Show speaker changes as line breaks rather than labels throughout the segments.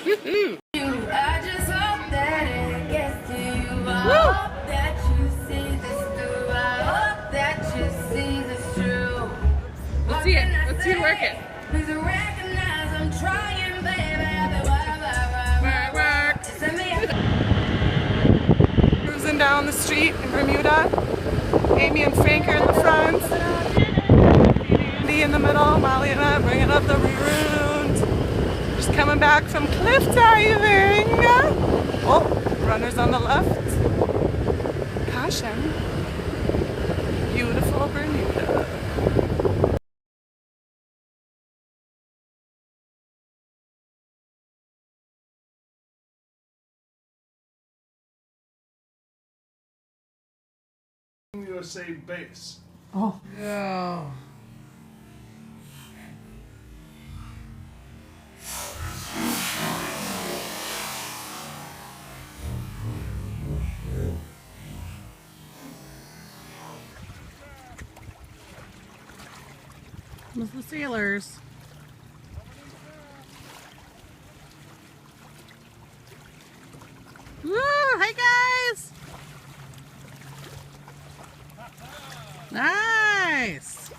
I just hope that it gets to you. I hope that you see this through. I hope that you see this true.
Let's see it. Let's see you work it.
Please recognize I'm trying, baby.
Cruising down the street in Bermuda. Amy and Frank are in the front. Andy in the middle. Molly and I bringing up the reruns. Just coming back from cliff diving. Oh, runners on the left. Caution. Beautiful Bermuda.
USA base.
Oh. Yeah. With the sailors. Woo! Hi guys! Nice!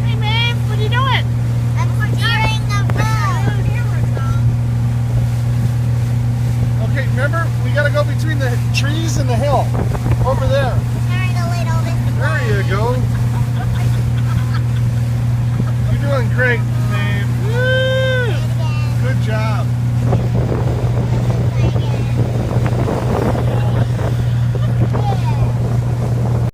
Hey man, what are you doing?
I'm steering the boat.
Okay, remember, we gotta go between the trees and the hill. Over there.
Turn a little bit.
There you go. You're doing great.